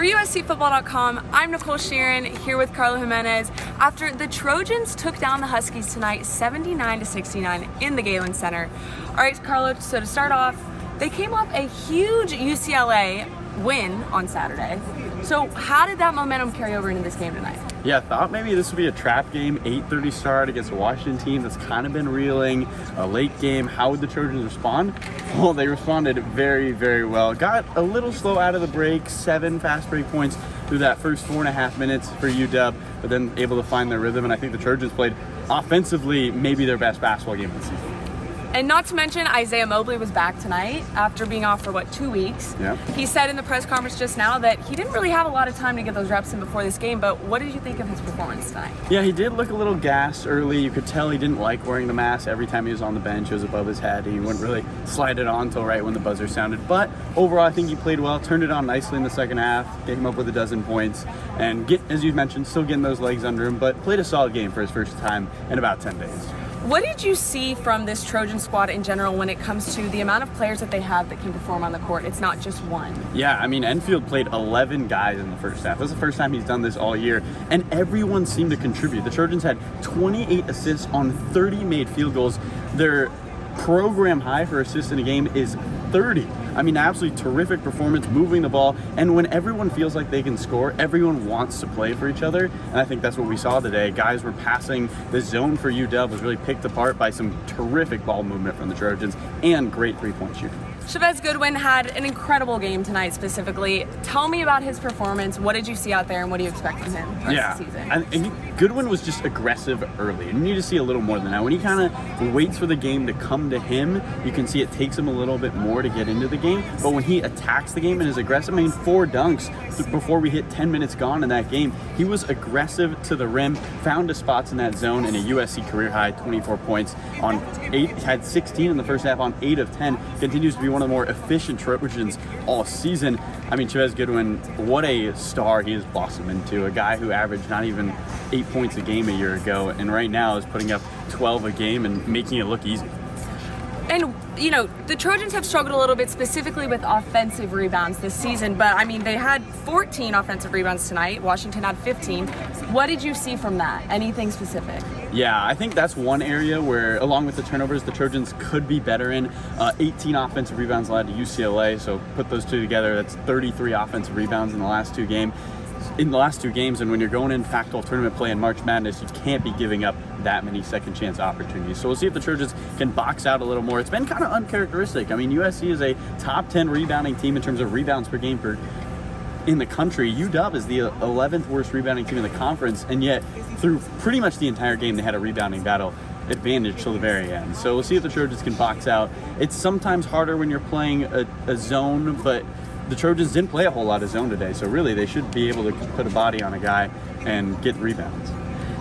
USCFootball.com, I'm Nicole Shearin here with Carlo Jimenez after the Trojans took down the Huskies tonight 79-69 in the Galen Center. All right, Carlo, so to start off, they came off a huge UCLA win on Saturday. So how did that momentum carry over into this game tonight? Yeah, I thought maybe this would be a trap game, 8:30 start against a Washington team that's kind of been reeling, a late game. How would the Trojans respond? Well, they responded very, very well. Got a little slow out of the break, 7 fast break points through that first 4.5 minutes for UW, but then able to find their rhythm, and I think the Trojans played offensively maybe their best basketball game of the season. And not to mention, Isaiah Mobley was back tonight after being off for, 2 weeks? Yeah. He said in the press conference just now that he didn't really have a lot of time to get those reps in before this game, but what did you think of his performance tonight? Yeah, he did look a little gassed early. You could tell he didn't like wearing the mask. Every time he was on the bench, it was above his head. He wouldn't really slide it on until right when the buzzer sounded. But overall, I think he played well, turned it on nicely in the second half, came up with a dozen points, and as you mentioned, still getting those legs under him, but played a solid game for his first time in about 10 days. What did you see from this Trojan squad in general when it comes to the amount of players that they have that can perform on the court? It's not just one. Yeah, I mean, Enfield played 11 guys in the first half. That's the first time he's done this all year, and everyone seemed to contribute. The Trojans had 28 assists on 30 made field goals. Their program high for assists in a game is 30. I mean, absolutely terrific performance, moving the ball, and when everyone feels like they can score, everyone wants to play for each other, and I think that's what we saw today. Guys were passing. The zone for UW was really picked apart by some terrific ball movement from the Trojans and great three-point shooting. Chavez Goodwin had an incredible game tonight specifically. Tell me about his performance. What did you see out there, and what do you expect from him the rest of the season? And Goodwin was just aggressive early. You need to see a little more than that. When he kind of waits for the game to come to him, you can see it takes him a little bit more to get into the game. But when he attacks the game and is aggressive, 4 dunks before we hit 10 minutes gone in that game. He was aggressive to the rim, found his spots in that zone, and a USC career high 24 points on 8, had 16 in the first half on 8 of 10. Continues to be one of the more efficient Trojans all season. I mean, Chevez Goodwin, what a star he has blossomed into. A guy who averaged not even 8 points a game a year ago, and right now is putting up 12 a game and making it look easy. And, the Trojans have struggled a little bit specifically with offensive rebounds this season, but, they had 14 offensive rebounds tonight. Washington had 15. What did you see from that? Anything specific? Yeah, I think that's one area where, along with the turnovers, the Trojans could be better in. 18 offensive rebounds allowed to UCLA, so put those two together, that's 33 offensive rebounds in the last two games. And when you're going in Pac-12 tournament play in March Madness, you can't be giving up that many second chance opportunities. So we'll see if the Trojans can box out a little more. It's been kind of uncharacteristic. USC is a top 10 rebounding team in terms of rebounds per game in the country. UW is the 11th worst rebounding team in the conference, and yet through pretty much the entire game, they had a rebounding battle advantage till the very end. So we'll see if the Trojans can box out. It's sometimes harder when you're playing a zone, but the Trojans didn't play a whole lot of zone today, so really they should be able to put a body on a guy and get rebounds.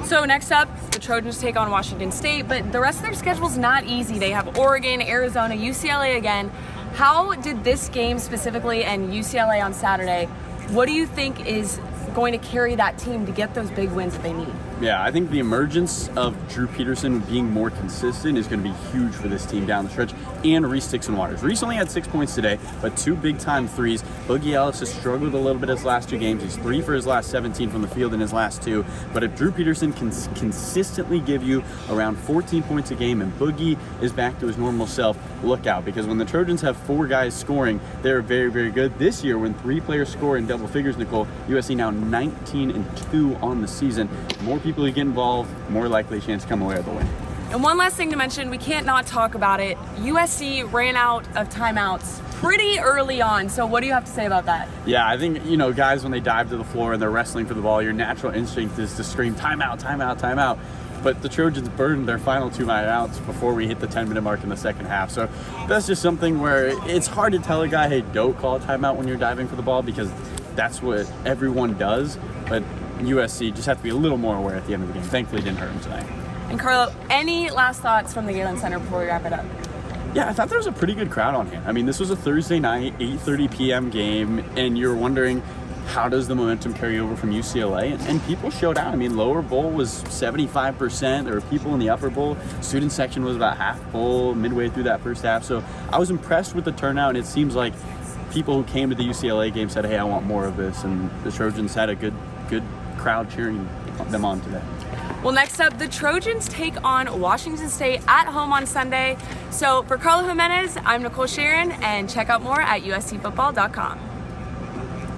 So next up, the Trojans take on Washington State, but the rest of their schedule's not easy. They have Oregon, Arizona, UCLA again. How did this game specifically and UCLA on Saturday, what do you think is going to carry that team to get those big wins that they need? Yeah, I think the emergence of Drew Peterson being more consistent is going to be huge for this team down the stretch, and Reese Dixon-Waters. Reese only had 6 points today, but 2 big-time threes. Boogie Ellis has struggled a little bit his last 2 games. He's 3 for his last 17 from the field in his last 2. But if Drew Peterson can consistently give you around 14 points a game and Boogie is back to his normal self, look out. Because when the Trojans have 4 guys scoring, they're very, very good. This year, when 3 players score in double figures, Nicole, USC now 19-2 on the season. More people who get involved, more likely chance to come away with a win. And one last thing to mention, we can't not talk about it. USC ran out of timeouts pretty early on. So what do you have to say about that? Yeah, I think, guys, when they dive to the floor and they're wrestling for the ball, your natural instinct is to scream timeout, timeout, timeout. But the Trojans burned their final 2 timeouts before we hit the 10-minute mark in the second half. So that's just something where it's hard to tell a guy, hey, don't call a timeout when you're diving for the ball, because that's what everyone does. But USC just have to be a little more aware at the end of the game. Thankfully, it didn't hurt him tonight. And Carlo, any last thoughts from the Galen Center before we wrap it up? Yeah, I thought there was a pretty good crowd on hand. This was a Thursday night, 8:30 p.m. game, and you're wondering, how does the momentum carry over from UCLA? And people showed out. Lower bowl was 75%. There were people in the upper bowl. Student section was about half full midway through that first half. So I was impressed with the turnout, and it seems like people who came to the UCLA game said, hey, I want more of this, and the Trojans had a good crowd cheering them on today. Well, next up, the Trojans take on Washington State at home on Sunday. So for Carlo Jimenez, I'm Nicole Shearin, and check out more at uscfootball.com.